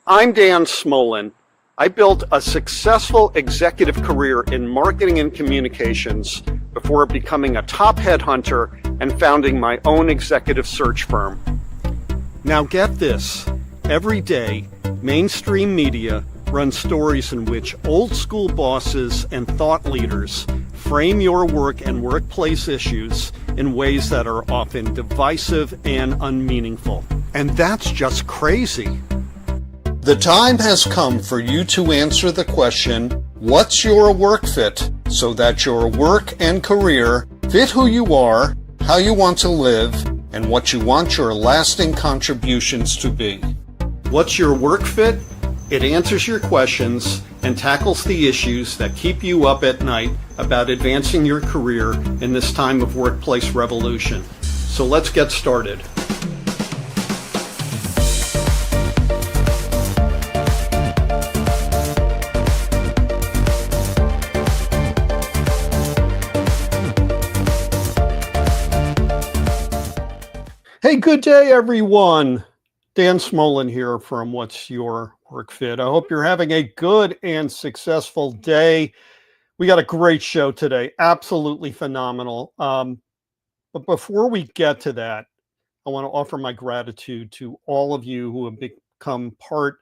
I'm Dan Smolen. I built a successful executive career in marketing and communications before becoming a top headhunter and founding my own executive search firm. Now get this, every day, mainstream media runs stories in which old school bosses and thought leaders frame your work and workplace issues in ways that are often divisive and unmeaningful. And that's just crazy. The time has come for you to answer the question, what's your work fit, so that your work and career fit who you are, how you want to live, and what you want your lasting contributions to be. What's your work fit? It answers your questions and tackles the issues that keep you up at night about advancing your career in this time of workplace revolution. So let's get started. Hey, good day, everyone. Dan Smolen here from What's Your Work Fit. I hope you're having a good and successful day. We got a great show today, absolutely phenomenal. But before we get to that, I want to offer my gratitude to all of you who have become part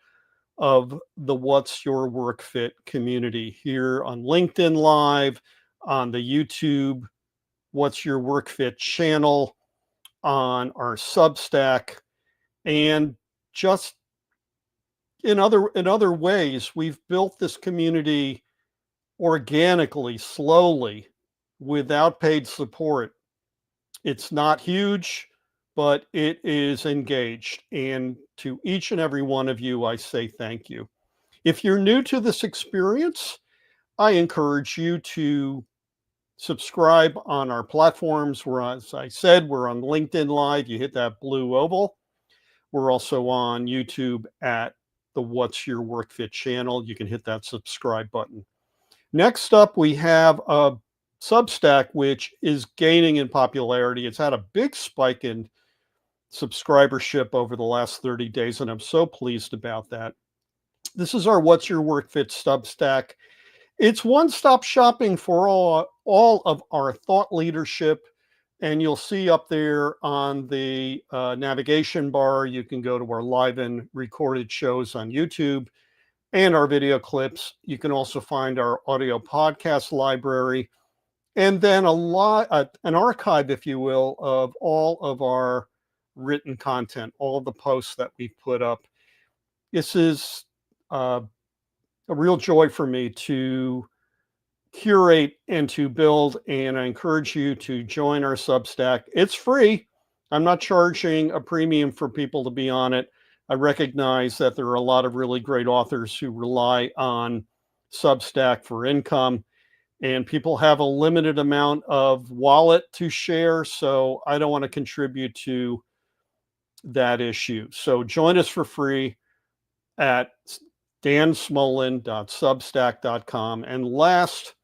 of the What's Your Work Fit community here on LinkedIn Live, on the YouTube What's Your Work Fit channel, on our Substack, and just in other ways. We've built this community organically, slowly, without paid support. It's not huge, but it is engaged. And to each and every one of you, I say thank you. If you're new to this experience, I encourage you to subscribe on our platforms. As I said, we're on LinkedIn Live. You hit that blue oval. We're also on YouTube at the What's Your Work Fit channel. You can hit that subscribe button. Next up, we have a Substack, which is gaining in popularity. It's had a big spike in subscribership over the last 30 days, and I'm so pleased about that. This is our What's Your Work Fit Substack. It's one-stop shopping for all of our thought leadership, and you'll see up there on the navigation bar, you can go to our live and recorded shows on YouTube and our video clips. You can also find our audio podcast library, and then an archive, if you will, of all of our written content, all of the posts that we've put up. This is a real joy for me to curate and to build, and I encourage you to join our Substack. It's free. I'm not charging a premium for people to be on it. I recognize that there are a lot of really great authors who rely on Substack for income, and people have a limited amount of wallet to share, so I don't want to contribute to that issue. So join us for free at dansmolen.substack.com. And last,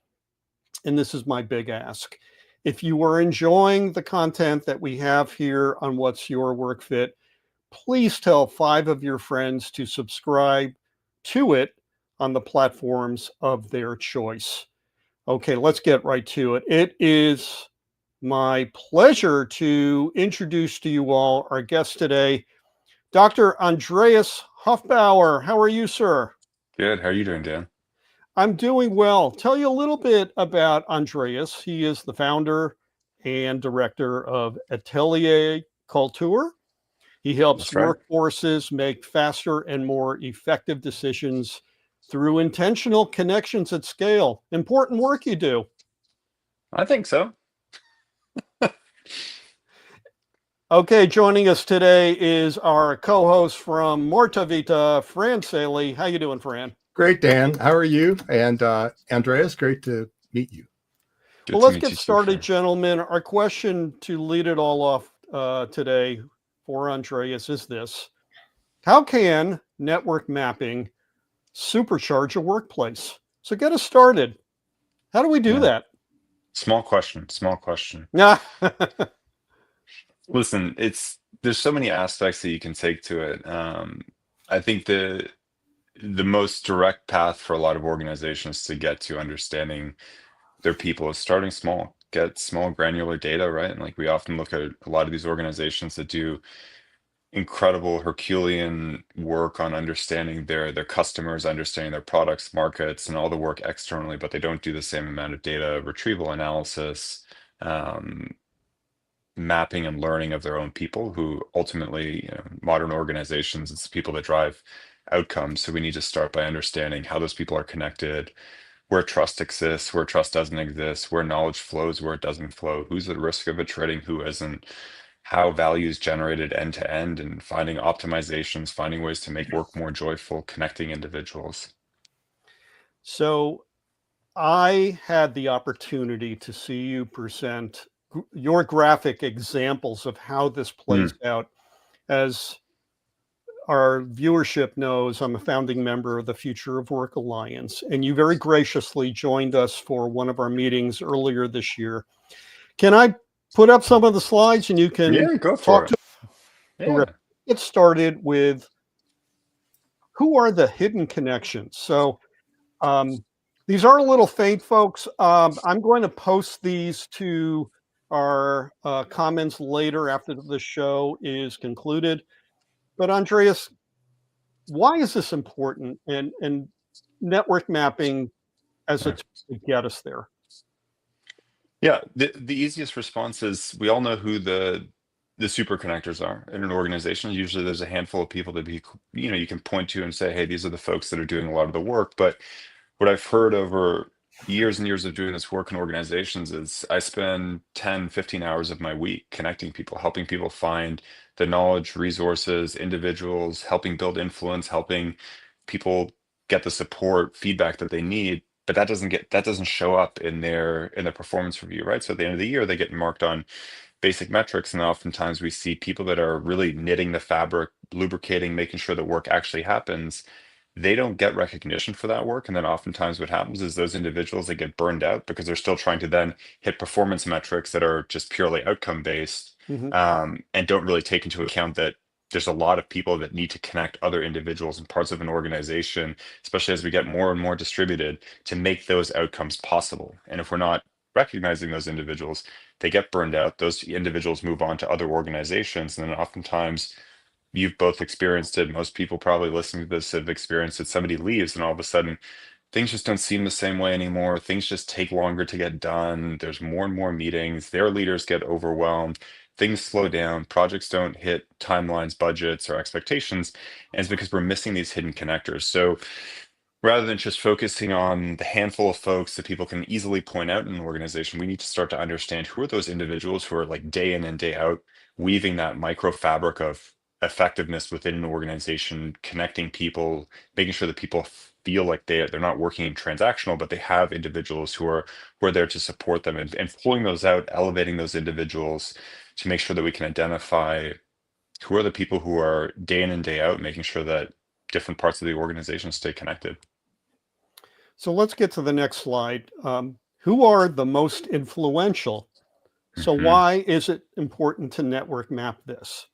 and this is my big ask, if you are enjoying the content that we have here on What's Your Work Fit, please tell 5 of your friends to subscribe to it on the platforms of their choice. Okay, let's get right to it. It is my pleasure to introduce to you all our guest today, Dr. Andreas Hoffbauer. How are you, sir? Good. How are you doing, Dan? I'm doing well. Tell you a little bit about Andreas. He is the founder and director of Atelier Kultur. He helps workforces make faster and more effective decisions through intentional connections at scale. Important work you do. I think so. Okay, joining us today is our co-host from Morta Vita, Fran Saele. How you doing, Fran? Great, Dan. How are you? And Andreas, great to meet you. Well, let's get started, gentlemen. Our question to lead it all off today for Andreas is this: how can network mapping supercharge a workplace? So get us started. How do we do that? Small question. Listen, there's so many aspects that you can take to it. I think the the most direct path for a lot of organizations to get to understanding their people is starting small, get small granular data, right? And like we often look at a lot of these organizations that do incredible Herculean work on understanding their customers, understanding their products, markets, and all the work externally, but they don't do the same amount of data retrieval analysis, um, mapping and learning of their own people who ultimately, modern organizations, it's people that drive outcomes. So we need to start by understanding how those people are connected, where trust exists, where trust doesn't exist, where knowledge flows, where it doesn't flow, who's at risk of attriting, who isn't, how value is generated end to end, and finding optimizations, finding ways to make work more joyful, connecting individuals. So I had the opportunity to see you present your graphic examples of how this plays out. As our viewership knows, I'm a founding member of the Future of Work Alliance, and you very graciously joined us for one of our meetings earlier this year. Can I put up some of the slides and you can Yeah, go for talk it. to Yeah. get started with who are the hidden connections? So these are a little faint, folks. I'm going to post these to our comments later after the show is concluded. But Andreas, why is this important? And network mapping as a tool to get us there? Yeah, the easiest response is we all know who the super connectors are in an organization. Usually there's a handful of people that you can point to and say, hey, these are the folks that are doing a lot of the work. But what I've heard over years and years of doing this work in organizations is I spend 10, 15 hours of my week connecting people, helping people find the knowledge, resources, individuals, helping build influence, helping people get the support, feedback that they need. But that doesn't show up in their performance review, right? So at the end of the year, they get marked on basic metrics, and oftentimes we see people that are really knitting the fabric, lubricating, making sure the work actually happens. They don't get recognition for that work, and then oftentimes what happens is those individuals, they get burned out because they're still trying to then hit performance metrics that are just purely outcome based, Mhm. and don't really take into account that there's a lot of people that need to connect other individuals and parts of an organization, especially as we get more and more distributed, to make those outcomes possible. And if we're not recognizing those individuals, they get burned out. Those individuals move on to other organizations, and then oftentimes you've both experienced it. Most people probably listening to this have experienced it. Somebody leaves, and all of a sudden, things just don't seem the same way anymore. Things just take longer to get done. There's more and more meetings. Their leaders get overwhelmed. Things slow down. Projects don't hit timelines, budgets, or expectations. And it's because we're missing these hidden connectors. So rather than just focusing on the handful of folks that people can easily point out in an organization, we need to start to understand who are those individuals who are like day in and day out weaving that micro fabric of effectiveness within an organization, connecting people, making sure that people feel like they're not working transactional, but they have individuals who are there to support them, and pulling those out, elevating those individuals to make sure that we can identify who are the people who are day in and day out, making sure that different parts of the organization stay connected. So let's get to the next slide. Who are the most influential? So Mhm. why is it important to network map this?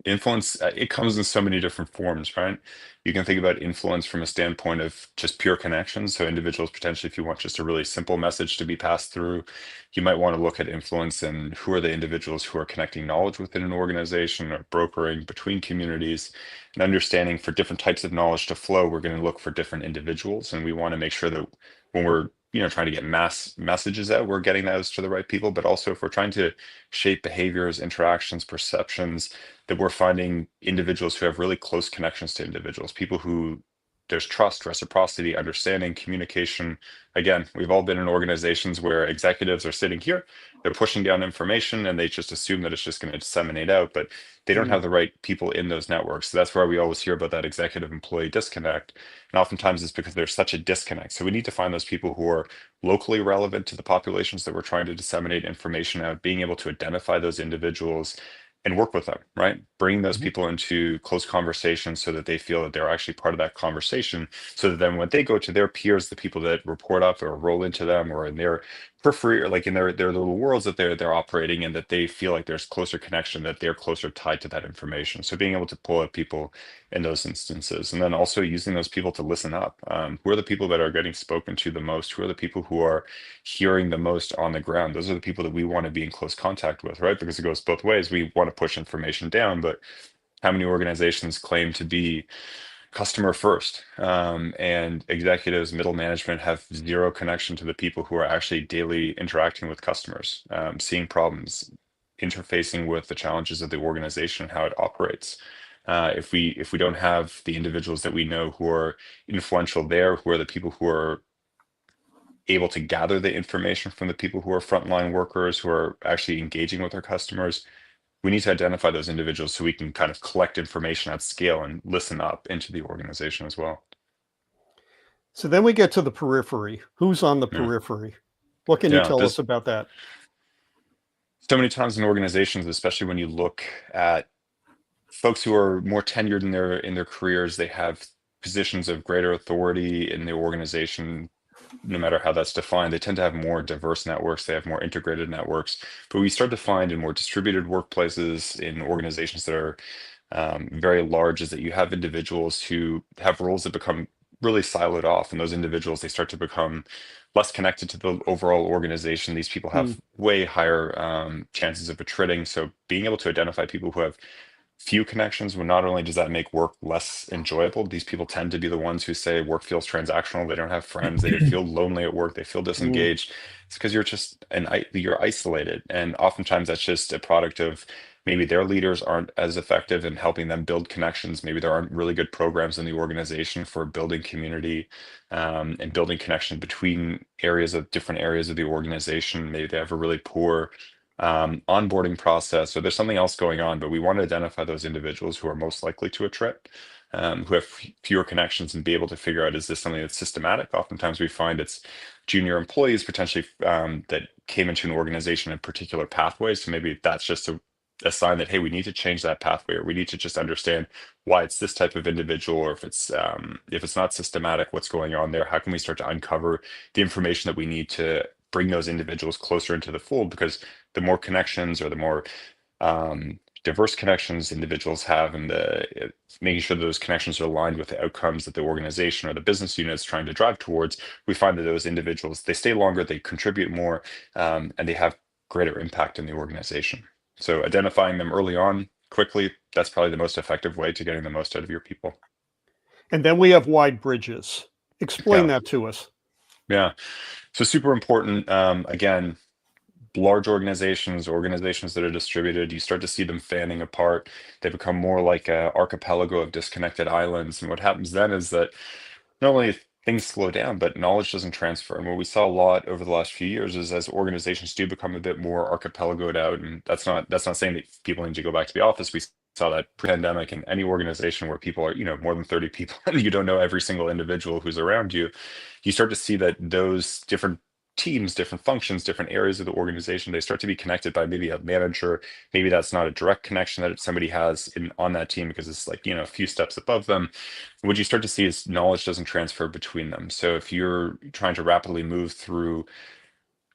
Influence, it comes in so many different forms, right? You can think about influence from a standpoint of just pure connections. So individuals potentially, if you want just a really simple message to be passed through, you might want to look at influence and who are the individuals who are connecting knowledge within an organization or brokering between communities, and understanding for different types of knowledge to flow, we're going to look for different individuals. And we want to make sure that when we're trying to get mass messages out, we're getting those to the right people. But also if we're trying to shape behaviors, interactions, perceptions, that we're finding individuals who have really close connections to individuals, people who there's trust, reciprocity, understanding, communication. Again, we've all been in organizations where executives are sitting here, they're pushing down information and they just assume that it's just going to disseminate out, but they don't have the right people in those networks. So that's where we always hear about that executive employee disconnect. And oftentimes it's because there's such a disconnect. So we need to find those people who are locally relevant to the populations that we're trying to disseminate information out, being able to identify those individuals and work with them, right? Bring those people into close conversations so that they feel that they're actually part of that conversation. So that then when they go to their peers, the people that report up or roll into them or in their periphery, or like in their little worlds that they're operating in, that they feel like there's closer connection, that they're closer tied to that information. So being able to pull out people in those instances, and then also using those people to listen up. Who are the people that are getting spoken to the most? Who are the people who are hearing the most on the ground? Those are the people that we want to be in close contact with, right? Because it goes both ways. We want to push information down, but how many organizations claim to be customer first, and executives, middle management have zero connection to the people who are actually daily interacting with customers, seeing problems, interfacing with the challenges of the organization and how it operates. If we don't have the individuals that we know who are influential there, who are the people who are able to gather the information from the people who are frontline workers, who are actually engaging with our customers, we need to identify those individuals so we can kind of collect information at scale and listen up into the organization as well. So then we get to the periphery. Who's on the Yeah. periphery? What can you Yeah, tell there's us about that? so many times in organizations, especially when you look at folks who are more tenured in their careers, they have positions of greater authority in the organization, no matter how that's defined. They tend to have more diverse networks, they have more integrated networks. But we start to find in more distributed workplaces, in organizations that are very large, is that you have individuals who have roles that become really siloed off, and those individuals, they start to become less connected to the overall organization. These people Hmm. have way higher chances of attriting. So being able to identify people who have few connections, well, not only does that make work less enjoyable, these people tend to be the ones who say work feels transactional. They don't have friends. They feel lonely at work. They feel Hmm. disengaged. It's because you're just you're isolated, and oftentimes that's just a product of maybe their leaders aren't as effective in helping them build connections. Maybe there aren't really good programs in the organization for building community, and building connection between different areas of the organization. Maybe they have a really poor onboarding process, so there's something else going on, but we want to identify those individuals who are most likely to attrit, who have fewer connections, and be able to figure out, is this something that's systematic? Oftentimes we find it's junior employees potentially, that came into an organization in particular pathways. So maybe that's just a sign that, hey, we need to change that pathway, or we need to just understand why it's this type of individual, or if it's not systematic, what's going on there? How can we start to uncover the information that we need to bring those individuals closer into the fold? Because the more connections, or the more diverse connections individuals have, and making sure that those connections are aligned with the outcomes that the organization or the business unit is trying to drive towards, we find that those individuals, they stay longer, they contribute more, and they have greater impact in the organization. So identifying them early on, quickly, that's probably the most effective way to getting the most out of your people. And then we have wide bridges. Explain Yeah, that to us. yeah. So super important. Again, large organizations that are distributed, you start to see them fanning apart. They become more like a archipelago of disconnected islands. And what happens then is that not only things slow down, but knowledge doesn't transfer. And what we saw a lot over the last few years is, as organizations do become a bit more archipelagoed out, and that's not saying that people need to go back to the office. We saw that pre-pandemic in any organization where people are, more than 30 people, and you don't know every single individual who's around you. You start to see that those different teams, different functions, different areas of the organization, they start to be connected by maybe a manager. Maybe that's not a direct connection that somebody has on that team, because it's like, a few steps above them. What you start to see is knowledge doesn't transfer between them. So if you're trying to rapidly move through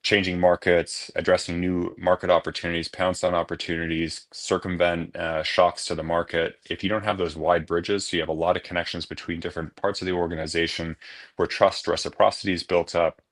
changing markets, addressing new market opportunities, pounce on opportunities, circumvent shocks to the market, if you don't have those wide bridges, so you have a lot of connections between different parts of the organization, where trust, reciprocity is built up,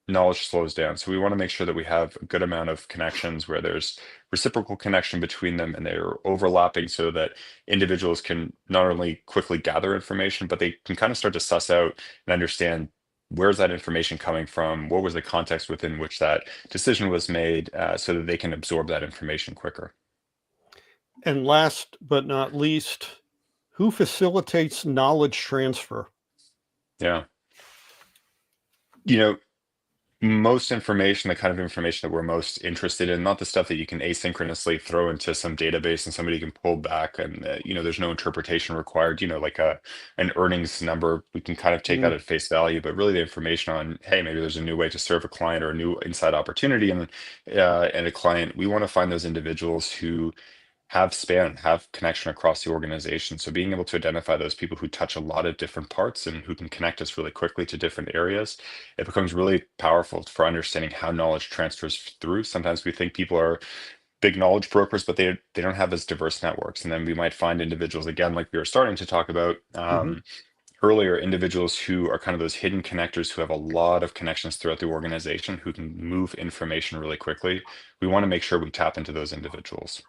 knowledge slows down. So we want to make sure that we have a good amount of connections where there's reciprocal connection between them, and they're overlapping, so that individuals can not only quickly gather information, but they can kind of start to suss out and understand, where's that information coming from? What was the context within which that decision was made, so that they can absorb that information quicker. And last but not least, who facilitates knowledge transfer? Yeah. You know, most information, the kind of information that we're most interested in, not the stuff that you can asynchronously throw into some database and somebody can pull back, and there's no interpretation required. Like an earnings number, we can kind of take that Mm. at face value. But really, the information on, hey, maybe there's a new way to serve a client, or a new inside opportunity, and a client, we want to find those individuals who have connection across the organization. So being able to identify those people who touch a lot of different parts and who can connect us really quickly to different areas, it becomes really powerful for understanding how knowledge transfers through. Sometimes we think people are big knowledge brokers, but they don't have as diverse networks. And then we might find individuals, again, like we were starting to talk about earlier, individuals who are kind of those hidden connectors who have a lot of connections throughout the organization, who can move information really quickly. We want to make sure we tap into those individuals.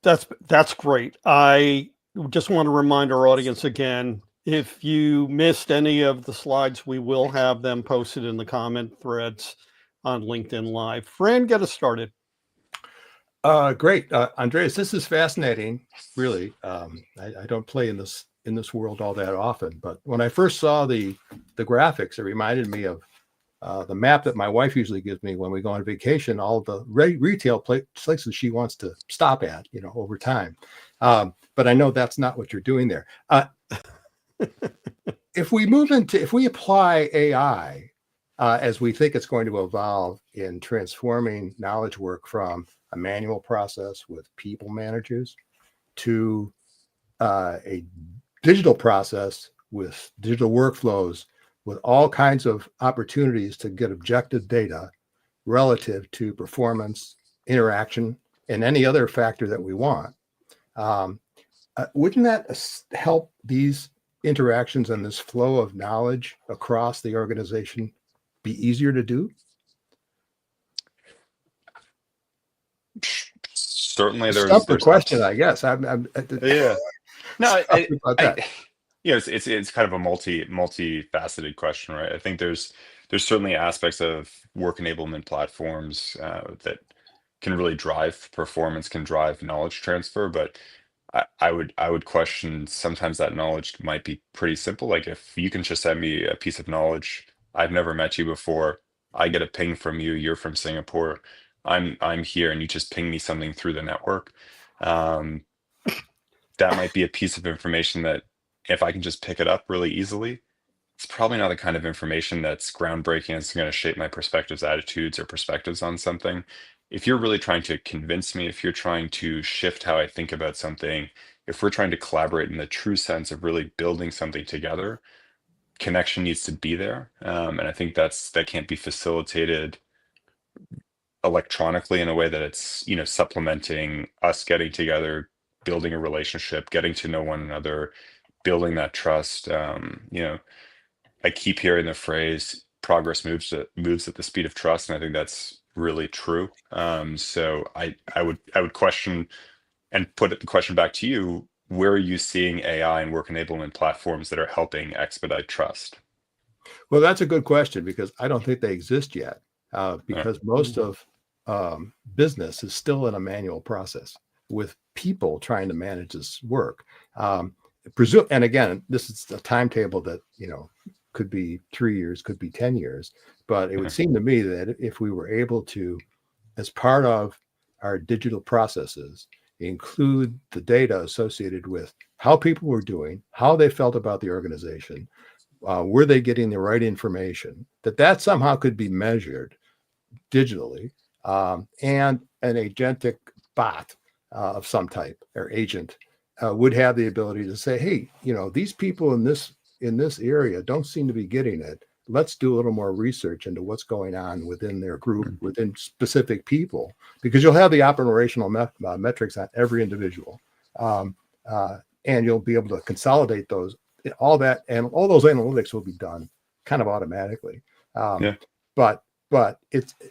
That's great. I just want to remind our audience again, if you missed any of the slides, we will have them posted in the comment threads on LinkedIn Live. Fran, get us started. Great, Andreas. This is fascinating. Really, I don't play in this world all that often, but when I first saw the graphics, it reminded me of the map that my wife usually gives me when we go on vacation. All the retail places she wants to stop at, over time. But I know that's not what you're doing there. If we apply AI as we think it's going to evolve in transforming knowledge work from a manual process with people managers to a digital process with digital workflows, with all kinds of opportunities to get objective data relative to performance, interaction, and any other factor that we want. Wouldn't that help these interactions and this flow of knowledge across the organization be easier to do? Certainly, There's the question, I guess. Yeah. No, it's kind of a multifaceted question, right? I think there's certainly aspects of work enablement platforms that can really drive performance, can drive knowledge transfer, but I would question sometimes that knowledge might be pretty simple. Like if you can just send me a piece of knowledge, I've never met you before, I get a ping from you, you're from Singapore, I'm here, and you just ping me something through the network. Um, that might be a piece of information that if I can just pick it up really easily, it's probably not the kind of information that's groundbreaking. It's going to shape my perspectives, attitudes, or perspectives on something. If you're really trying to convince me, if you're trying to shift how I think about something, if we're trying to collaborate in the true sense of really building something together, connection needs to be there. And I think that can't be facilitated electronically in a way that it's, supplementing us getting together, building a relationship, getting to know one another, building that trust. I keep hearing the phrase progress moves at the speed of trust, and I think that's really true. So I would question and put the question back to you: where are you seeing AI and work enablement platforms that are helping expedite trust? Well, that's a good question, because I don't think they exist yet, because most of business is still in a manual process with people trying to manage this work. And again, this is a timetable that, could be 3 years, could be 10 years. But it would seem to me that if we were able to, as part of our digital processes, include the data associated with how people were doing, how they felt about the organization, were they getting the right information, that somehow could be measured digitally, and an agentic bot of some type or agent would have the ability to say, hey, these people in this area don't seem to be getting it. Let's do a little more research into what's going on within their group, within specific people, because you'll have the operational metrics on every individual, and you'll be able to consolidate those. All that and all those analytics will be done kind of automatically. But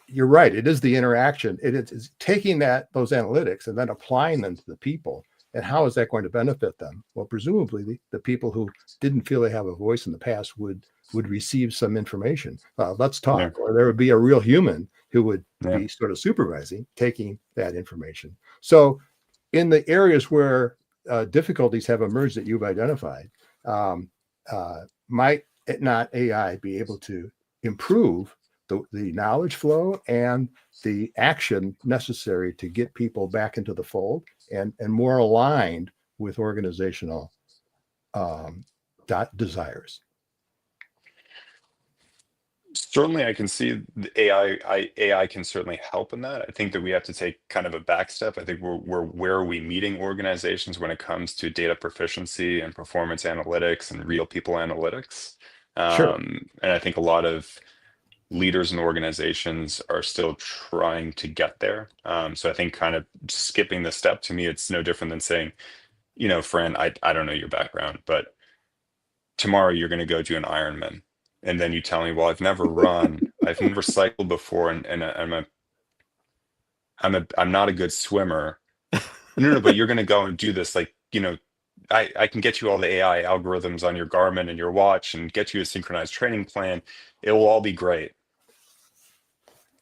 you're right. It is the interaction. It's taking those analytics and then applying them to the people. And how is that going to benefit them? Well, presumably the people who didn't feel they have a voice in the past would receive some information. Let's talk. Or there would be a real human who would be sort of supervising, taking that information. So in the areas where difficulties have emerged that you've identified, might not AI be able to improve the knowledge flow and the action necessary to get people back into the fold and more aligned with organizational desires? Certainly, I can see the AI can certainly help in that. I think that we have to take kind of a back step. I think we're where are we meeting organizations when it comes to data proficiency and performance analytics and real people analytics. Sure. And I think a lot of leaders and organizations are still trying to get there. So I think kind of skipping the step, to me, it's no different than saying, Fran, I don't know your background, but tomorrow you're going to go do an Ironman. And then you tell me, well, I've never run, I've never cycled before, and I'm not a good swimmer. No, but you're going to go and do this. Like, I can get you all the AI algorithms on your Garmin and your watch and get you a synchronized training plan. It will all be great.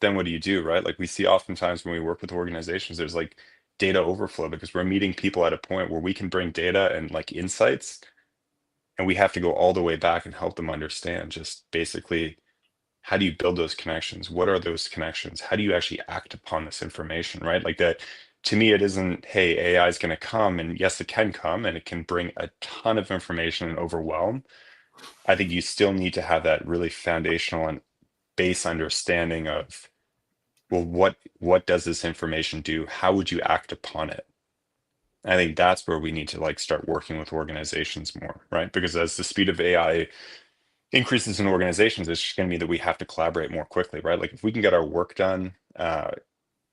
Then what do you do, right? Like we see oftentimes when we work with organizations, there's like data overflow because we're meeting people at a point where we can bring data and like insights, and we have to go all the way back and help them understand just basically how do you build those connections? What are those connections? How do you actually act upon this information, right? Like that, to me, it isn't, hey, AI is going to come, and yes, it can come and it can bring a ton of information and overwhelm. I think you still need to have that really foundational and base understanding of, well, what does this information do? How would you act upon it? I think that's where we need to like start working with organizations more, right? Because as the speed of AI increases in organizations, it's just going to mean that we have to collaborate more quickly, right? Like if we can get our work done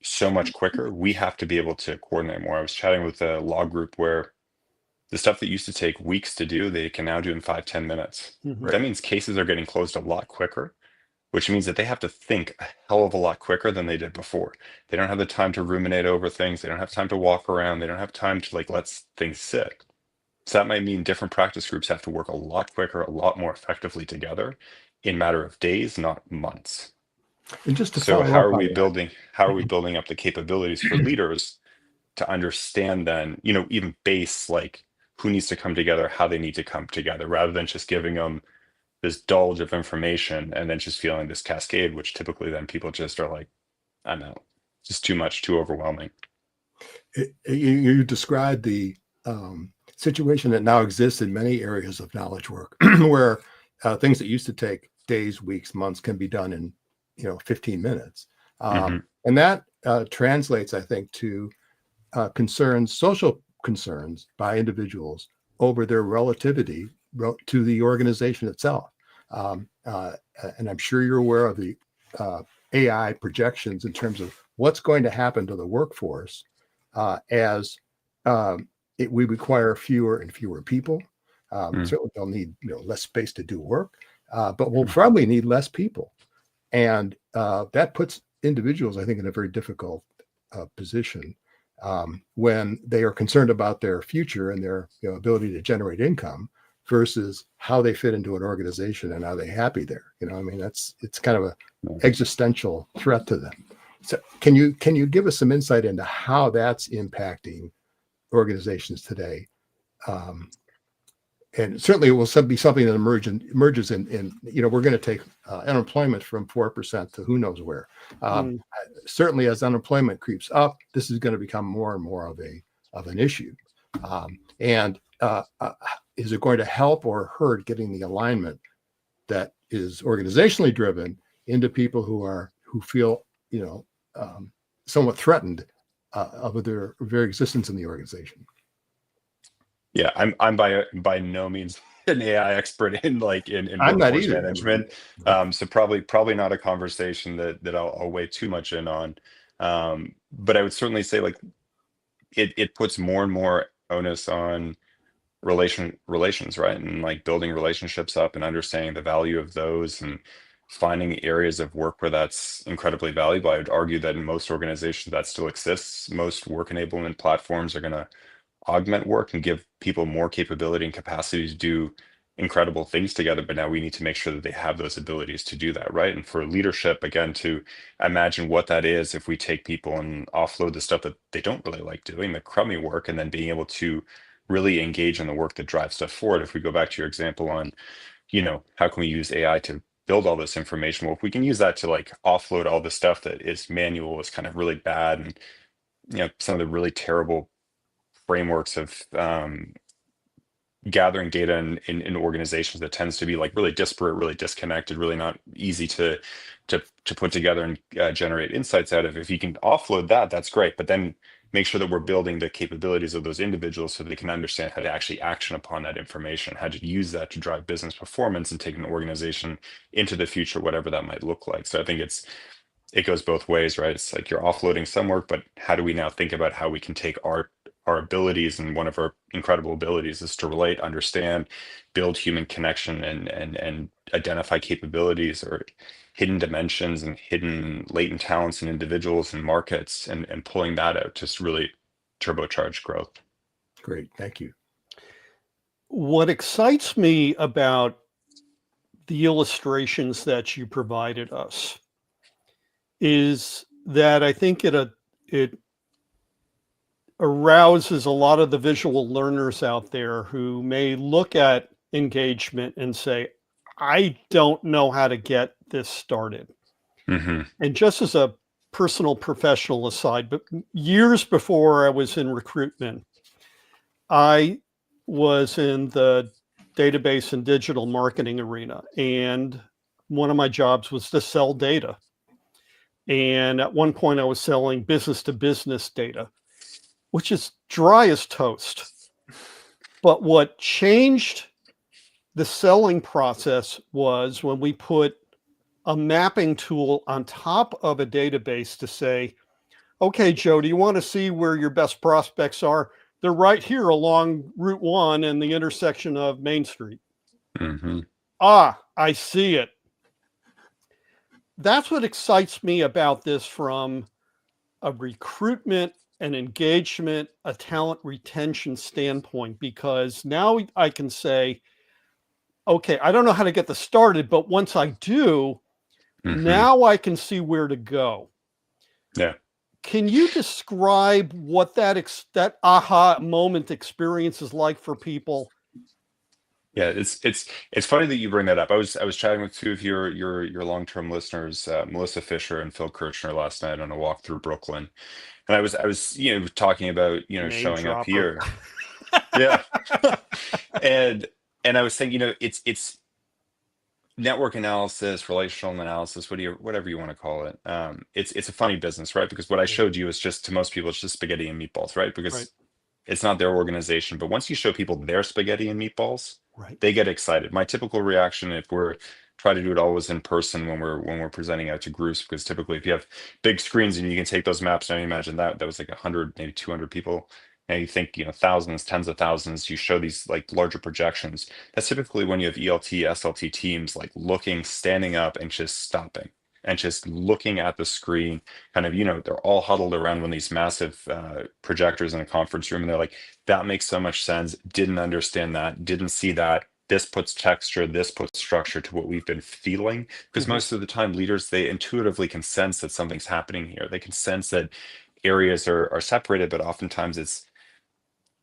so much quicker, we have to be able to coordinate more. I was chatting with a law group where the stuff that used to take weeks to do, they can now do in 5-10 minutes. Mhm. That means cases are getting closed a lot quicker, which means that they have to think a hell of a lot quicker than they did before. They don't have the time to ruminate over things. They don't have time to walk around. They don't have time to like let things sit. So that might mean different practice groups have to work a lot quicker, a lot more effectively together in matter of days, not months. And just to So follow up on that, how are we building up the capabilities for leaders to understand then, even base like who needs to come together, how they need to come together, rather than just giving them this bulge of information and then just feeling this cascade, which typically then people just are like, I'm out. Just too much, too overwhelming. You described the situation that now exists in many areas of knowledge work, where things that used to take days, weeks, months can be done in 15 minutes, and that translates, I think, to social concerns by individuals over their relativity to the organization itself. And I'm sure you're aware of the AI projections in terms of what's going to happen to the workforce as we require fewer and fewer people. Certainly they'll need less space to do work, but we'll probably need less people. And that puts individuals, I think, in a very difficult position when they are concerned about their future and their ability to generate income versus how they fit into an organization and are they happy there. It's kind of an existential threat to them. So can you give us some insight into how that's impacting organizations today? And certainly it will be something that emerges in we're going to take unemployment from 4% to who knows where. Certainly as unemployment creeps up, this is going to become more and more of an issue. And is it going to help or hurt getting the alignment that is organizationally driven into people who feel somewhat threatened of their very existence in the organization? Yeah, I'm by no means an AI expert in I'm not workforce either. management. So probably not a conversation that I'll weigh too much in on. But I would certainly say like it puts more and more onus on relations, right? And like building relationships up and understanding the value of those and finding areas of work where that's incredibly valuable. I would argue that in most organizations that still exists. Most work enablement platforms are going to augment work and give people more capability and capacity to do incredible things together. But now we need to make sure that they have those abilities to do that, right? And for leadership, again, to imagine what that is if we take people and offload the stuff that they don't really like doing, the crummy work, and then being able to really engage in the work that drives stuff forward. If we go back to your example on, how can we use AI to build all this information? Well, if we can use that to like offload all the stuff that is manual, is kind of really bad, and some of the really terrible frameworks of gathering data in organizations that tends to be like really disparate, really disconnected, really not easy to put together and generate insights out of. If you can offload that, that's great. But then make sure that we're building the capabilities of those individuals so they can understand how to actually action upon that information, how to use that to drive business performance and take an organization into the future, whatever that might look like. So I think it goes both ways, right? It's like you're offloading some work, but how do we now think about how we can take our abilities, and one of our incredible abilities is to relate, understand, build human connection, and identify capabilities or hidden dimensions and hidden latent talents in individuals and markets, and pulling that out to really turbocharge growth. Great, thank you. What excites me about the illustrations that you provided us is that I think it arouses a lot of the visual learners out there who may look at engagement and say, I don't know how to get this started. Mm-hmm. And just as a personal professional aside, but years before I was in recruitment, I was in the database and digital marketing arena, and one of my jobs was to sell data. And at one point I was selling business to business data, which is dry as toast. But what changed the selling process was when we put a mapping tool on top of a database to say, okay, Joe, do you want to see where your best prospects are? They're right here along Route 1 and the intersection of Main Street. Mm-hmm. Ah, I see it. That's what excites me about this from a recruitment, an engagement, a talent retention standpoint, because now I can say, okay, I don't know how to get this started, but once I do, Mm-hmm. now I can see where to go. Yeah. Can you describe what that aha moment experience is like for people? Yeah, it's funny that you bring that up. I was chatting with two of your long-term listeners, Melissa Fisher and Phil Kirchner, last night on a walk through Brooklyn, and I was talking about Name showing up dropper. here. Yeah. and I was saying, it's network analysis, relational analysis, whatever you want to call it. It's a funny business, right? Because what I showed you is just, to most people, it's just spaghetti and meatballs, right? Because Right. it's not their organization. But once you show people their spaghetti and meatballs, Right. they get excited. My typical reaction, if we're try to do it always in person when we're presenting out to groups, because typically if you have big screens and you can take those maps, now you imagine that was like 100, maybe 200 people. And you think, thousands, tens of thousands, you show these like larger projections. That's typically when you have ELT, SLT teams like looking, standing up and just stopping and just looking at the screen, kind of, they're all huddled around one of these massive projectors in a conference room. And they're like, that makes so much sense. Didn't understand that. Didn't see that. This puts texture, this puts structure to what we've been feeling. Because most of the time, leaders, they intuitively can sense that something's happening here. They can sense that areas are separated, but oftentimes it's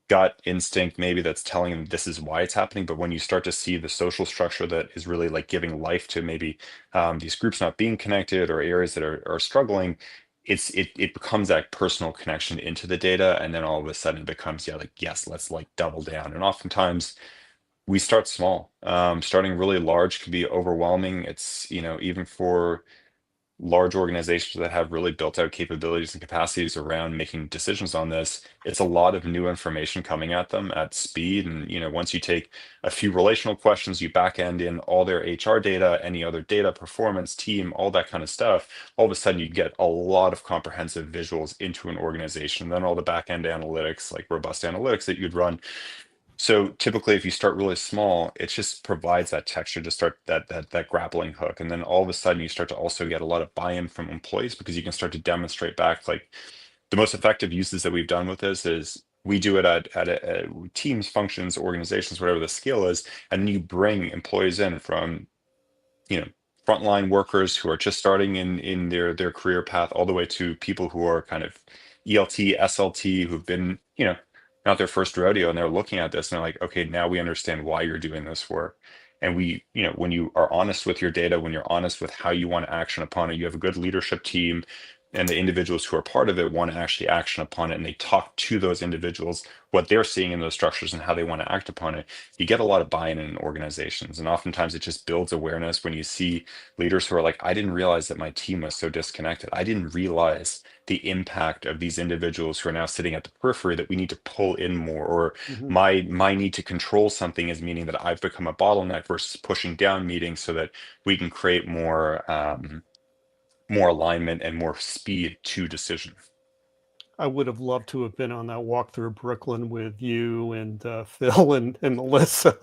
gut instinct maybe that's telling them this is why it's happening. But when you start to see the social structure that is really like giving life to maybe these groups not being connected, or areas that are struggling, it becomes that personal connection into the data. And then all of a sudden it becomes, like, yes, let's like double down. And oftentimes we start small. Starting really large can be overwhelming. It's, even for large organizations that have really built out capabilities and capacities around making decisions on this, it's a lot of new information coming at them at speed. And once you take a few relational questions, you back end in all their HR data, any other data, performance, team, all that kind of stuff, all of a sudden you get a lot of comprehensive visuals into an organization. Then all the back end analytics, like robust analytics that you'd run. So typically, if you start really small, it just provides that texture to start that grappling hook, and then all of a sudden you start to also get a lot of buy-in from employees, because you can start to demonstrate back. Like, the most effective uses that we've done with this is we do it at teams, functions, organizations, whatever the skill is, and then you bring employees in from frontline workers who are just starting in their career path, all the way to people who are kind of ELT, SLT, who've been not their first rodeo, and they're looking at this and they're like, okay, now we understand why you're doing this work. And when you are honest with your data, when you're honest with how you want to action upon it, you have a good leadership team and the individuals who are part of it want to actually action upon it, and they talk to those individuals what they're seeing in those structures and how they want to act upon it, you get a lot of buy-in in organizations. And oftentimes it just builds awareness when you see leaders who are like, I didn't realize that my team was so disconnected. I didn't realize the impact of these individuals who are now sitting at the periphery that we need to pull in more, or Mhm. my need to control something is meaning that I've become a bottleneck versus pushing down meetings so that we can create more alignment and more speed to decision. I would have loved to have been on that walk through Brooklyn with you and Phil and Melissa.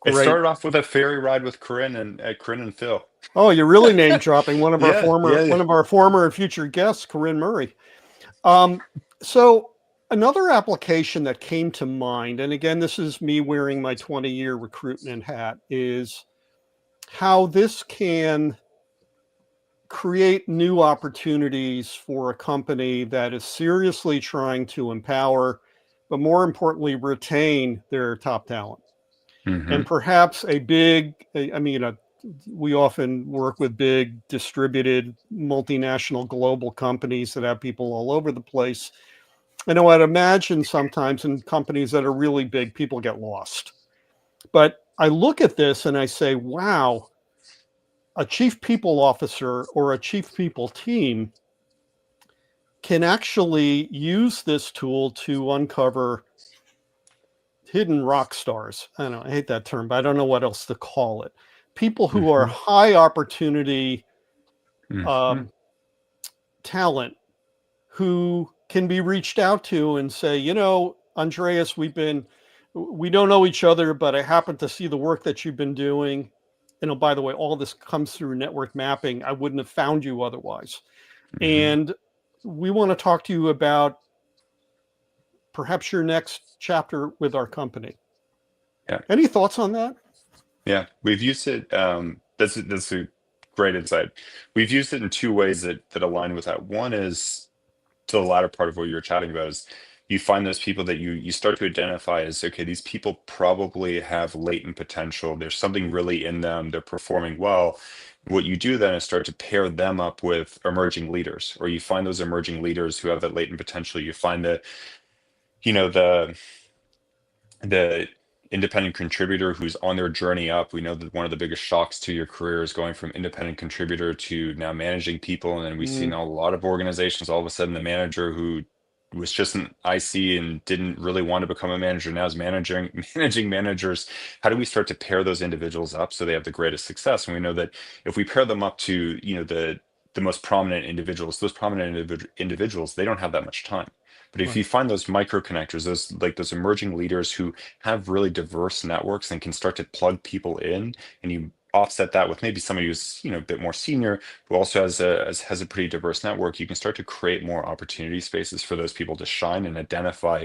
It Great. started off with a ferry ride with Corinne and Phil. Oh, you're really name dropping one of our Yeah, yeah. former and future guests, Corinne Murray. So another application that came to mind, and again, this is me wearing my 20-year recruitment hat, is how this can create new opportunities for a company that is seriously trying to empower, but more importantly, retain their top talent. And perhaps we often work with big distributed multinational global companies that have people all over the place. I know I'd imagine sometimes in companies that are really big, people get lost. But I look at this and I say, wow, a chief people officer or a chief people team can actually use this tool to uncover hidden rock stars. I hate that term, but I don't know what else to call it. People who are high opportunity talent who can be reached out to and say, Andreas, we don't know each other, but I happen to see the work that you've been doing. By the way, all this comes through network mapping. I wouldn't have found you otherwise. And we want to talk to you about perhaps your next chapter with our company. Yeah. Any thoughts on that? Yeah, we've used it. That's a great insight. We've used it in two ways that align with that. One is to the latter part of what you were chatting about, is you find those people that you start to identify as, okay, these people probably have latent potential. There's something really in them. They're performing well. What you do then is start to pair them up with emerging leaders, or you find those emerging leaders who have that latent potential. You find that, the independent contributor who's on their journey up. We know that one of the biggest shocks to your career is going from independent contributor to now managing people. And then we see now a lot of organizations, all of a sudden the manager who was just an IC and didn't really want to become a manager now is managing managers. How do we start to pair those individuals up so they have the greatest success? And we know that if we pair them up to, the most prominent individuals, those prominent individuals, they don't have that much time. But if you find those micro connectors, those emerging leaders who have really diverse networks and can start to plug people in, and you offset that with maybe somebody who's a bit more senior, who also has a pretty diverse network, you can start to create more opportunity spaces for those people to shine and identify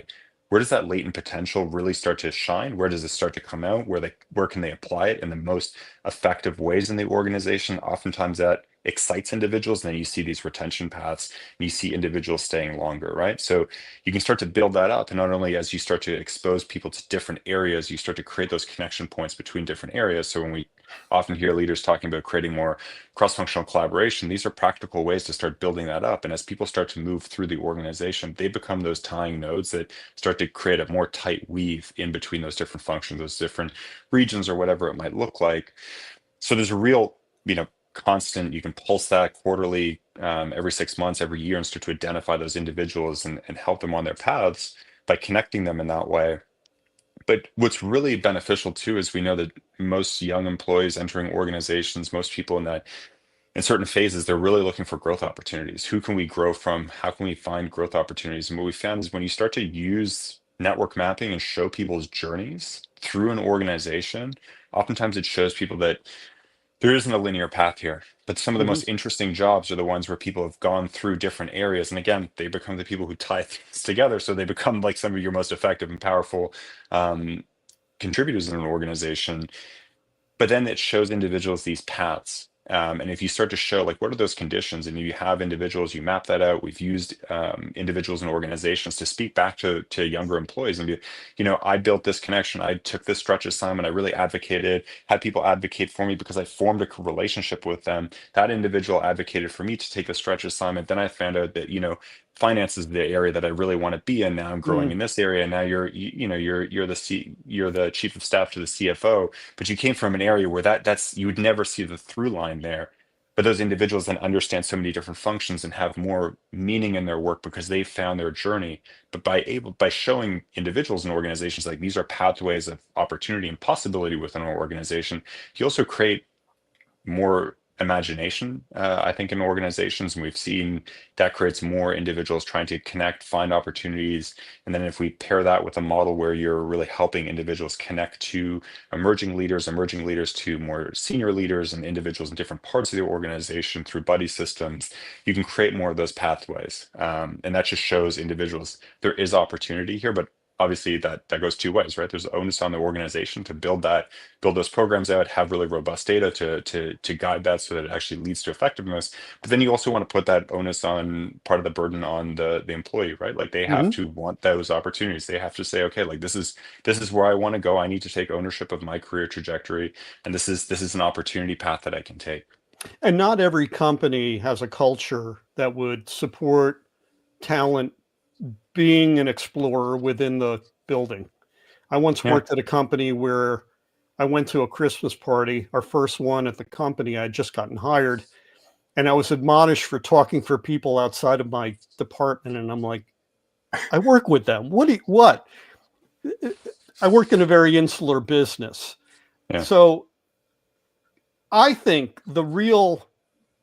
where does that latent potential really start to shine? Where does it start to come out? Where can they apply it in the most effective ways in the organization? Oftentimes that excites individuals, and then you see these retention paths, and you see individuals staying longer, right? So you can start to build that up, and not only as you start to expose people to different areas, you start to create those connection points between different areas. So when we often hear leaders talking about creating more cross-functional collaboration, these are practical ways to start building that up. And as people start to move through the organization, they become those tying nodes that start to create a more tight weave in between those different functions, those different regions, or whatever it might look like. So there's a real, constant, you can pulse that quarterly, every 6 months, every year, and start to identify those individuals and help them on their paths by connecting them in that way. But what's really beneficial too is we know that most young employees entering organizations, most people in certain phases, they're really looking for growth opportunities. Who can we grow from? How can we find growth opportunities? And what we found is when you start to use network mapping and show people's journeys through an organization, oftentimes it shows people that there isn't a linear path here, but some of the most interesting jobs are the ones where people have gone through different areas. And again, they become the people who tie things together. So they become like some of your most effective and powerful contributors in an organization. But then it shows individuals these paths. And if you start to show like what are those conditions, and you have individuals, you map that out. We've used individuals and organizations to speak back to younger employees and be, I built this connection. I took this stretch assignment. I really advocated, had people advocate for me because I formed a relationship with them. That individual advocated for me to take the stretch assignment. Then I found out that, finance is the area that I really want to be in. Now I'm growing in this area. Now you're the chief of staff to the CFO, but you came from an area where that's you would never see the through line there. But those individuals then understand so many different functions and have more meaning in their work because they found their journey. But by showing individuals and organizations like these are pathways of opportunity and possibility within our organization, you also create more imagination, I think, in organizations. And we've seen that creates more individuals trying to connect, find opportunities. And then if we pair that with a model where you're really helping individuals connect to emerging leaders to more senior leaders and individuals in different parts of the organization through buddy systems, you can create more of those pathways. And that just shows individuals there is opportunity here, but obviously that goes two ways, right? There's onus on the organization to build those programs out, have really robust data to guide that so that it actually leads to effectiveness. But then you also want to put that onus on, part of the burden on the employee, right? Like they have to want those opportunities. They have to say, okay, like this is where I want to go. I need to take ownership of my career trajectory, and this is an opportunity path that I can take. And not every company has a culture that would support talent being an explorer within the building. I once worked at a company where I went to a Christmas party, our first one at the company. I had just gotten hired, and I was admonished for talking for people outside of my department. And I'm like, I work with them. What? I work in a very insular business. Yeah. So I think the real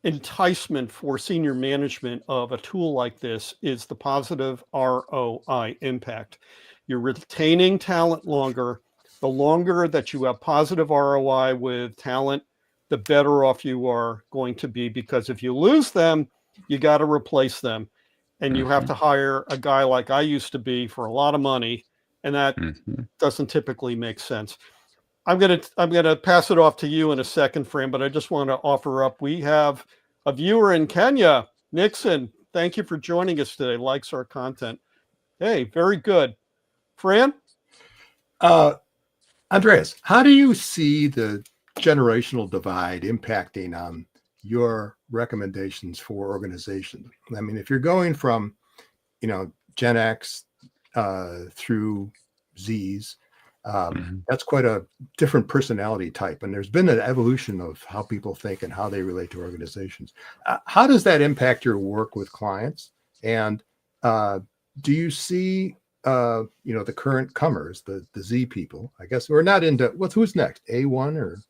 enticement for senior management of a tool like this is the positive ROI impact. You're retaining talent longer. The longer that you have positive ROI with talent, the better off you are going to be, because if you lose them, you got to replace them. And you have to hire a guy like I used to be for a lot of money. And that doesn't typically make sense. I'm gonna pass it off to you in a second, Fran, but I just want to offer up. We have a viewer in Kenya, Nixon. Thank you for joining us today. Likes our content. Hey, very good, Fran. Andreas, how do you see the generational divide impacting on your recommendations for organizations? I mean, if you're going from, Gen X through Zs. That's quite a different personality type. And there's been an evolution of how people think and how they relate to organizations. How does that impact your work with clients? And do you see, the current comers, the Z people, I guess, we're not into who's next, A1 or?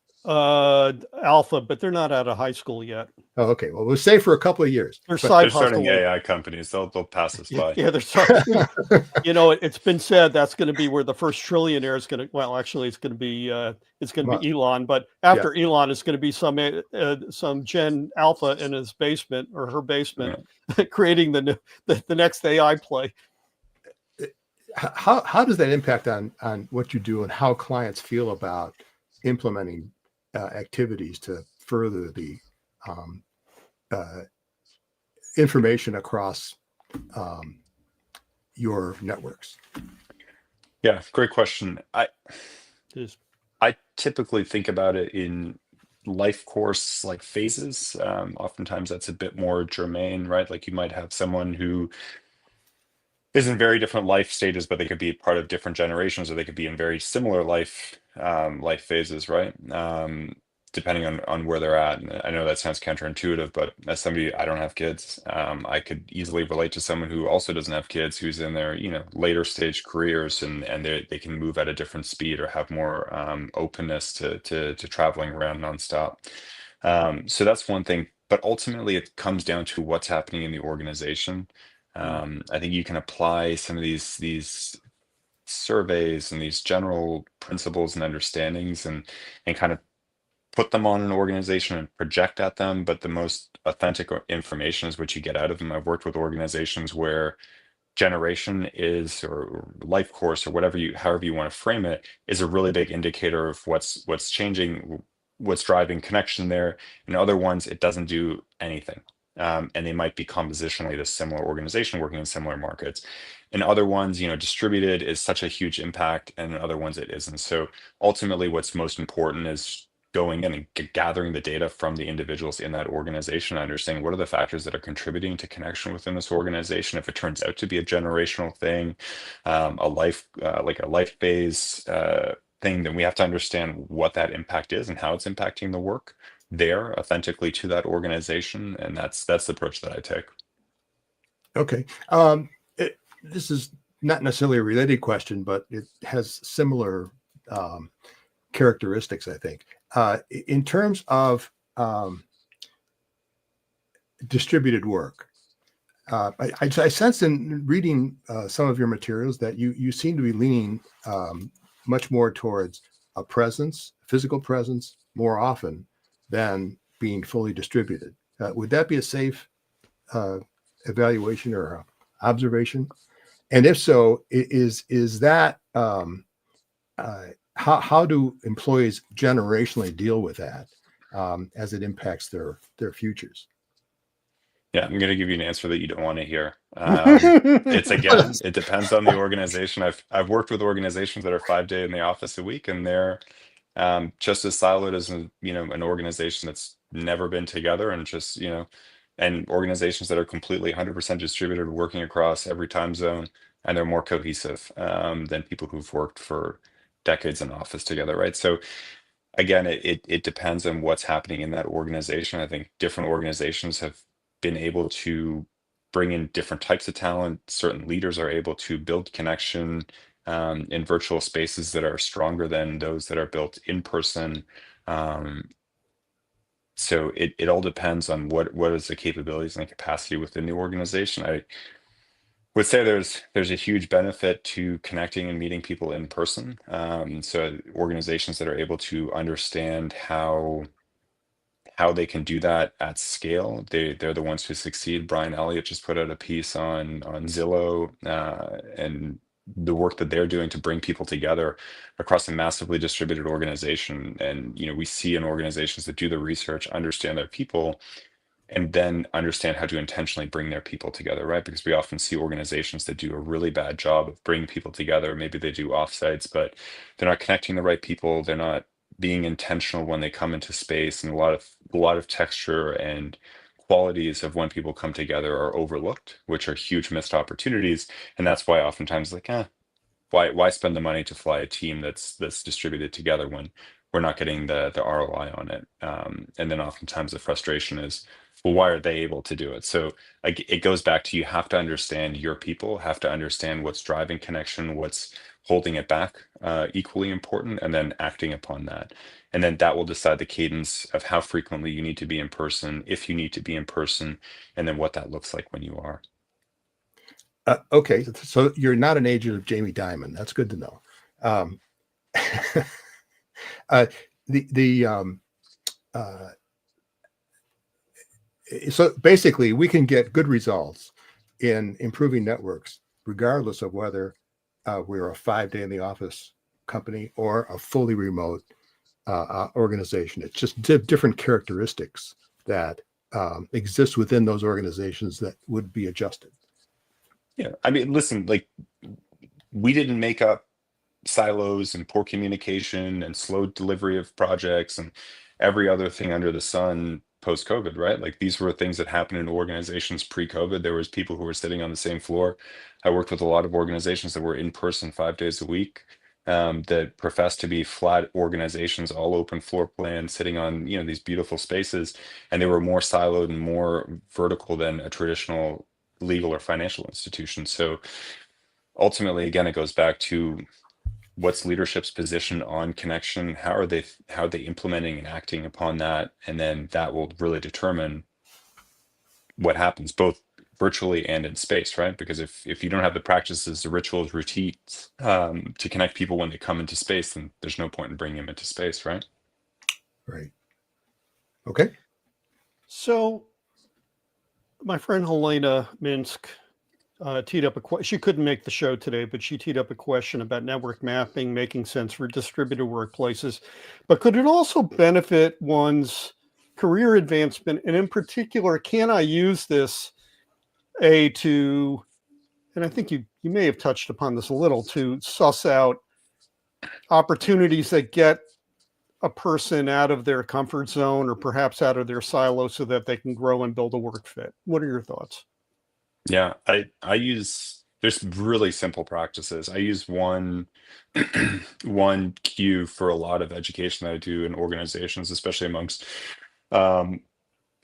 Alpha, but they're not out of high school yet. Oh, okay. Well, we'll say for a couple of years. They're starting AI companies. They'll pass us by. Yeah, they're starting. It's been said that's going to be where the first trillionaire is going to. Well, actually, it's going to be Elon. But after Elon, it's going to be some Gen Alpha in his basement or her basement, creating the next AI play. How does that impact on what you do and how clients feel about implementing activities to further the information across your networks? Yeah, great question. I typically think about it in life course like phases. Oftentimes that's a bit more germane, right? Like you might have someone who is in very different life stages, but they could be part of different generations, or they could be in very similar life phases, right? Depending on where they're at. And I know that sounds counterintuitive, but as somebody, I don't have kids. I could easily relate to someone who also doesn't have kids, who's in their later stage careers, and they can move at a different speed or have more openness to traveling around nonstop. So that's one thing. But ultimately, it comes down to what's happening in the organization. I think you can apply some of these surveys and these general principles and understandings and kind of put them on an organization and project at them, but the most authentic information is what you get out of them. I've worked with organizations where generation is, or life course, or however you want to frame it, is a really big indicator of what's changing what's driving connection there. In other ones, it doesn't do anything. And they might be compositionally this similar organization working in similar markets. In other ones, distributed is such a huge impact, and in other ones it isn't. So ultimately, what's most important is going in and gathering the data from the individuals in that organization, understanding what are the factors that are contributing to connection within this organization. If it turns out to be a generational thing, a life like a life phase thing, then we have to understand what that impact is and how it's impacting the work there authentically to that organization. And that's the approach that I take. Okay. This is not necessarily a related question, but it has similar characteristics, I think. In terms of distributed work, I sense in reading some of your materials that you seem to be leaning much more towards a presence, physical presence, more often than being fully distributed. Would that be a safe evaluation or observation? And if so, is that how do employees generationally deal with that as it impacts their futures? Yeah, I'm going to give you an answer that you don't want to hear. It depends on the organization. I've worked with organizations that are 5 days in the office a week, and they're just as siloed as an organization that's never been together, and just and organizations that are completely 100% distributed, working across every time zone, and they're more cohesive than people who've worked for decades in office together, right? So again, it depends on what's happening in that organization. I think different organizations have been able to bring in different types of talent. Certain leaders are able to build connection in virtual spaces that are stronger than those that are built in person. So it all depends on what is the capabilities and the capacity within the organization. I would say there's a huge benefit to connecting and meeting people in person. So organizations that are able to understand how they can do that at scale, they're the ones who succeed. Brian Elliott just put out a piece on Zillow and the work that they're doing to bring people together across a massively distributed organization. And we see in organizations that do the research, understand their people, and then understand how to intentionally bring their people together, right? Because we often see organizations that do a really bad job of bringing people together. Maybe they do offsites, but they're not connecting the right people. They're not being intentional when they come into space, and a lot of texture and qualities of when people come together are overlooked, which are huge missed opportunities. And that's why oftentimes why spend the money to fly a team that's distributed together when we're not getting the ROI on it? And then oftentimes the frustration is, well, why are they able to do it? So it goes back to, you have to understand your people, have to understand what's driving connection, what's holding it back, equally important, and then acting upon that. And then that will decide the cadence of how frequently you need to be in person, if you need to be in person, and then what that looks like when you are. Okay, so you're not an agent of Jamie Dimon. That's good to know. So basically, we can get good results in improving networks, regardless of whether we're a 5-day in the office company or a fully remote organization. It's just different characteristics that exist within those organizations that would be adjusted. Yeah, I mean, listen, like, we didn't make up silos and poor communication and slow delivery of projects and every other thing under the sun post-COVID, right? Like, these were things that happened in organizations pre-COVID. There was people who were sitting on the same floor. I worked with a lot of organizations that were in person 5 days a week, that professed to be flat organizations, all open floor plan, sitting on these beautiful spaces, and they were more siloed and more vertical than a traditional legal or financial institution. So ultimately, again, it goes back to, what's leadership's position on connection? How are they implementing and acting upon that? And then that will really determine what happens, both virtually and in space, right? Because if you don't have the practices, the rituals, routines to connect people when they come into space, then there's no point in bringing them into space, right? Right. Okay. So, my friend Helena Minsk teed up she couldn't make the show today, but she teed up a question about network mapping making sense for distributed workplaces. But could it also benefit one's career advancement? And in particular, can I use this to, and I think you may have touched upon this a little, to suss out opportunities that get a person out of their comfort zone or perhaps out of their silo so that they can grow and build a work fit? What are your thoughts? Yeah, there's really simple practices. I use one one cue for a lot of education that I do in organizations, especially amongst um,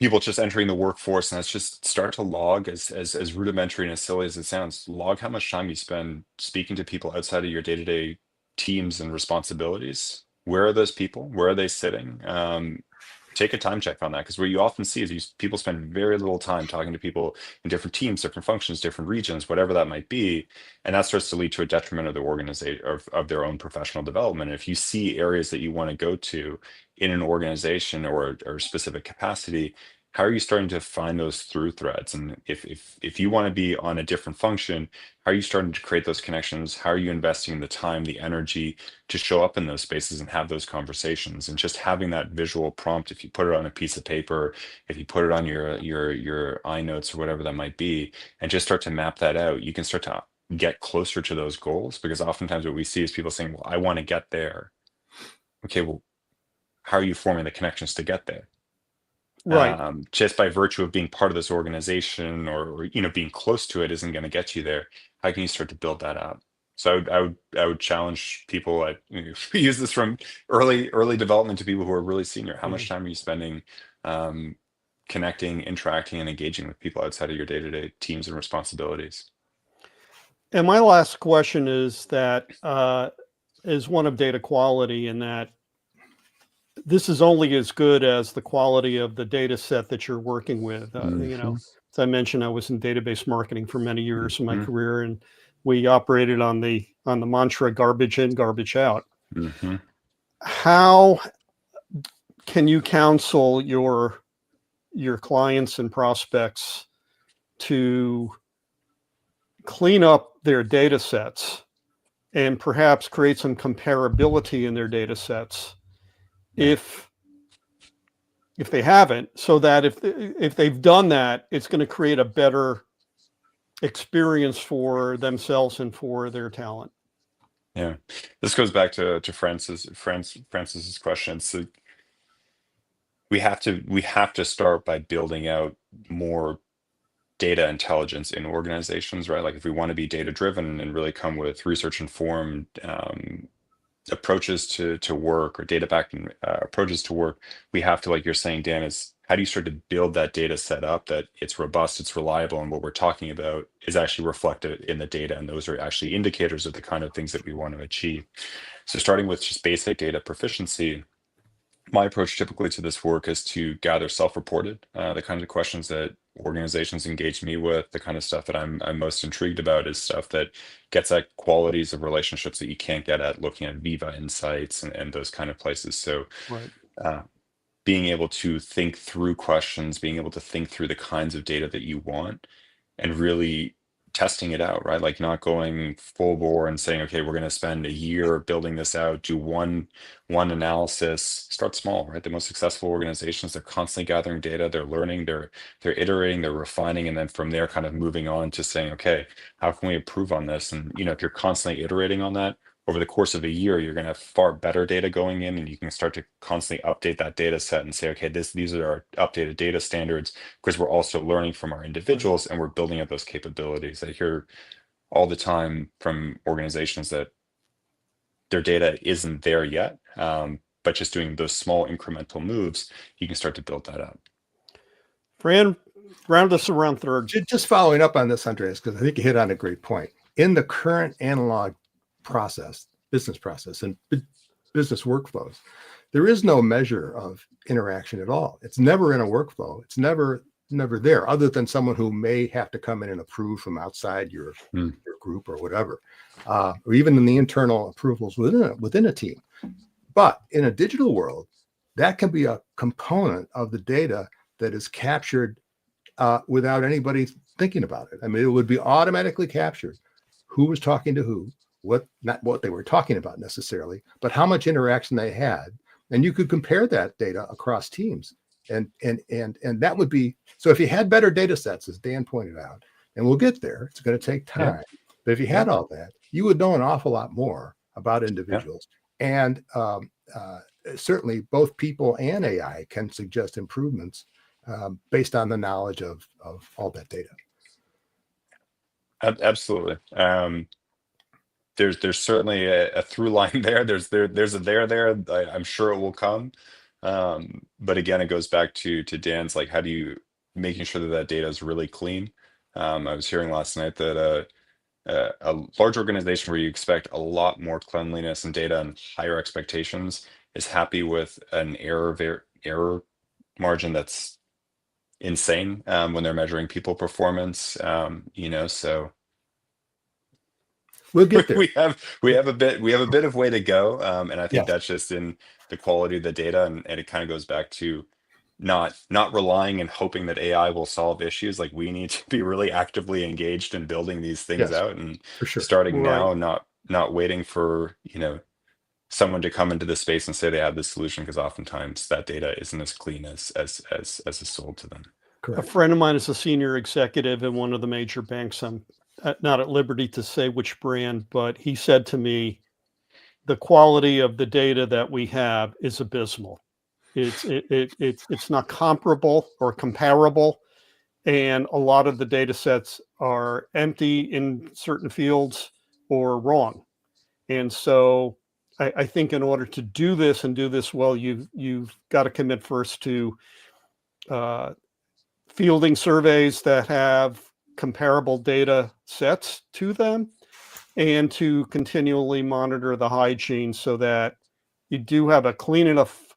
people just entering the workforce, and that's just start to log, as rudimentary and as silly as it sounds, log how much time you spend speaking to people outside of your day-to-day teams and responsibilities. Where are those people? Where are they sitting? Take a time check on that, because what you often see is people spend very little time talking to people in different teams, different functions, different regions, whatever that might be, and that starts to lead to a detriment of the organization, of their own professional development. And if you see areas that you want to go to in an organization or a specific capacity, how are you starting to find those through threads? And if you want to be on a different function, how are you starting to create those connections? How are you investing the time, the energy to show up in those spaces and have those conversations? And just having that visual prompt, if you put it on a piece of paper, if you put it on your iNotes or whatever that might be, and just start to map that out, you can start to get closer to those goals. Because oftentimes what we see is people saying, well, I want to get there. Okay, well, how are you forming the connections to get there? Right. Just by virtue of being part of this organization, or being close to it, isn't going to get you there. How can you start to build that up? So I would challenge people. I use this from early development to people who are really senior. How much time are you spending connecting, interacting, and engaging with people outside of your day-to-day teams and responsibilities? And my last question is one of data quality, in that this is only as good as the quality of the data set that you're working with. As I mentioned, I was in database marketing for many years in my career, and we operated on the mantra garbage in, garbage out. How can you counsel your clients and prospects to clean up their data sets and perhaps create some comparability in their data sets if they haven't, so that if they've done that, it's going to create a better experience for themselves and for their talent? Yeah, this goes back to Francis's question. So we have to start by building out more data intelligence in organizations, right? Like if we want to be data driven and really come with research informed approaches to work, or data backed approaches to work, we have to, like you're saying, Dan, is how do you start to build that data set up that it's robust, it's reliable, and what we're talking about is actually reflected in the data, and those are actually indicators of the kind of things that we want to achieve. So starting with just basic data proficiency, my approach typically to this work is to gather self-reported, the kinds of questions that organizations engage me with. The kind of stuff that I'm most intrigued about is stuff that gets at qualities of relationships that you can't get at looking at Viva Insights and those kind of places. So Right. being able to think through questions, being able to think through the kinds of data that you want, and really testing it out, right? Like not going full bore and saying, okay, we're going to spend a year building this out, do one analysis. Start small, right? The most successful organizations, they're constantly gathering data, they're learning, they're iterating, they're refining, and then from there kind of moving on to saying, okay, how can we improve on this? And if you're constantly iterating on that over the course of a year, you're going to have far better data going in, and you can start to constantly update that data set and say, okay, these are our updated data standards, because we're also learning from our individuals and we're building up those capabilities. I hear all the time from organizations that their data isn't there yet, but just doing those small incremental moves, you can start to build that up. Fran, round us around third. Just following up on this, Andreas, because I think you hit on a great point. In the current analog process, business process, and business workflows, there is no measure of interaction at all. It's never in a workflow. It's never there, other than someone who may have to come in and approve from outside your group or whatever, or even in the internal approvals within a team. But in a digital world, that can be a component of the data that is captured without anybody thinking about it. I mean, it would be automatically captured who was talking to who, not what they were talking about necessarily, but how much interaction they had. And you could compare that data across teams. And that would be, so if you had better data sets, as Dan pointed out, and we'll get there, it's going to take time. Yeah. But if you had all that, you would know an awful lot more about individuals. Yeah. And certainly both people and AI can suggest improvements based on the knowledge of all that data. Absolutely. There's certainly a through line there. There's a there. I'm sure it will come. But again, it goes back to Dan's, like, how do you making sure that data is really clean? I was hearing last night that a large organization where you expect a lot more cleanliness and data and higher expectations is happy with an error margin that's insane when they're measuring people performance. So we'll get there. we have a bit of way to go, and I think that's just in the quality of the data, and it kind of goes back to not relying and hoping that AI will solve issues. Like, we need to be really actively engaged in building these things out, and starting now, not waiting for someone to come into the space and say they have the solution, because oftentimes that data isn't as clean as is sold to them. Correct. A friend of mine is a senior executive in one of the major banks. I'm not at liberty to say which brand, but he said to me, the quality of the data that we have is abysmal. It's not comparable or comparable, and a lot of the data sets are empty in certain fields or wrong. And so I think in order to do this and do this well, you've got to commit first to fielding surveys that have comparable data sets to them, and to continually monitor the hygiene so that you do have a clean enough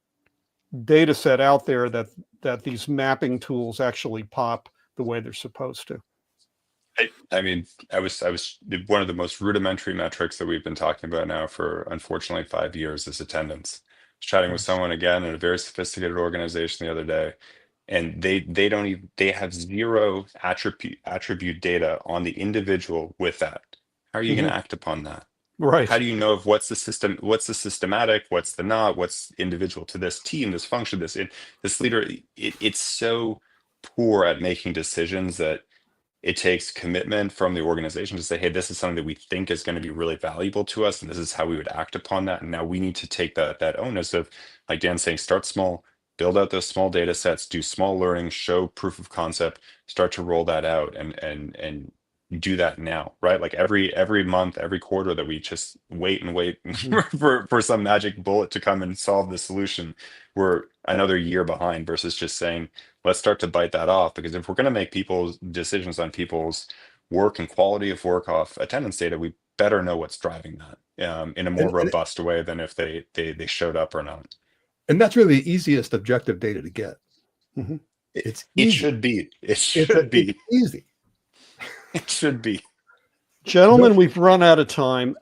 data set out there that these mapping tools actually pop the way they're supposed to. I mean, I was one of the most rudimentary metrics that we've been talking about now for, unfortunately, 5 years is attendance. I was chatting with someone again in a very sophisticated organization the other day, and they have zero attribute data on the individual with that. How are you going to act upon that? Right. How do you know of what's the systematic, what's the not, what's individual to this team, this function, this leader? It's so poor at making decisions that it takes commitment from the organization to say, hey, this is something that we think is going to be really valuable to us, and this is how we would act upon that. And now we need to take that onus of, like Dan's saying, start small, build out those small data sets, do small learning, show proof of concept, start to roll that out, and do that now, right? Like every month, every quarter, that we just wait for some magic bullet to come and solve the solution, we're another year behind, versus just saying, let's start to bite that off. Because if we're going to make people's decisions on people's work and quality of work off attendance data, we better know what's driving that in a more robust way than if they showed up or not. And that's really the easiest objective data to get. Mm-hmm. It's easy. It should be. It's easy. It should be. Gentlemen, we've run out of time.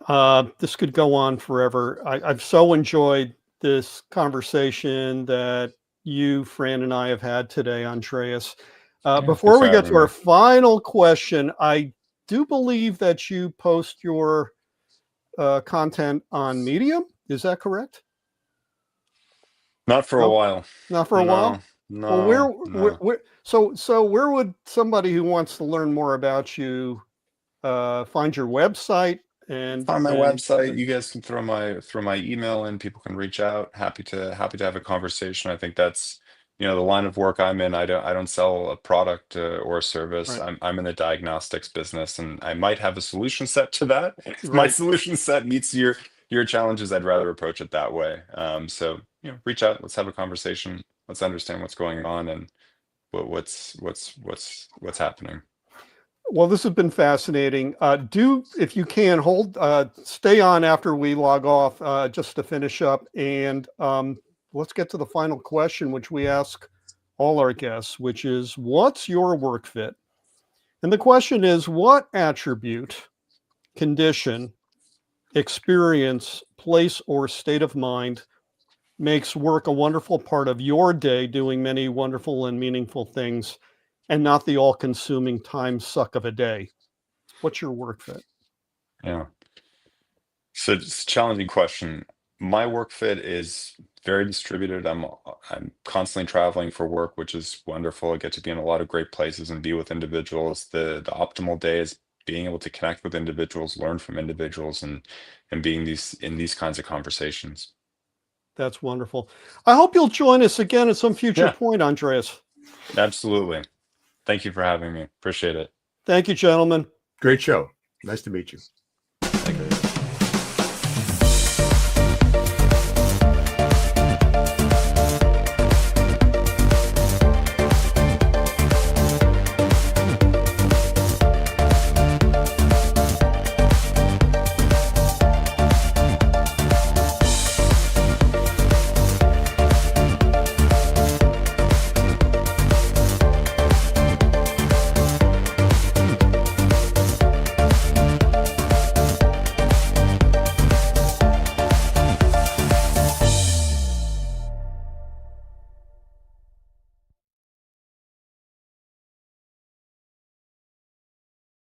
This could go on forever. I've so enjoyed this conversation that you, Fran, and I have had today, Andreas. Before we get to our final question, I do believe that you post your content on Medium. Is that correct? Not for a while. Not for a while? No. Well, so where would somebody who wants to learn more about you find your website? And on my website, you guys can throw my email in. People can reach out. Happy to have a conversation. I think that's the line of work I'm in. I don't sell a product or a service. Right. I'm in the diagnostics business, and I might have a solution set to that. If my solution set meets your challenges, I'd rather approach it that way. So reach out. Let's have a conversation. Let's understand what's going on and what's happening. Well, this has been fascinating. If you can, stay on after we log off just to finish up. And let's get to the final question, which we ask all our guests, which is, what's your work fit? And the question is, what attribute, condition, experience, place, or state of mind makes work a wonderful part of your day, doing many wonderful and meaningful things and not the all-consuming time suck of a day. What's your work fit? Yeah. So it's a challenging question. My work fit is very distributed. I'm constantly traveling for work, which is wonderful. I get to be in a lot of great places and be with individuals. The optimal day is being able to connect with individuals, learn from individuals, and being in these kinds of conversations. That's wonderful. I hope you'll join us again at some future Yeah. point, Andreas. Absolutely. Thank you for having me. Appreciate it. Thank you, gentlemen. Great show. Nice to meet you.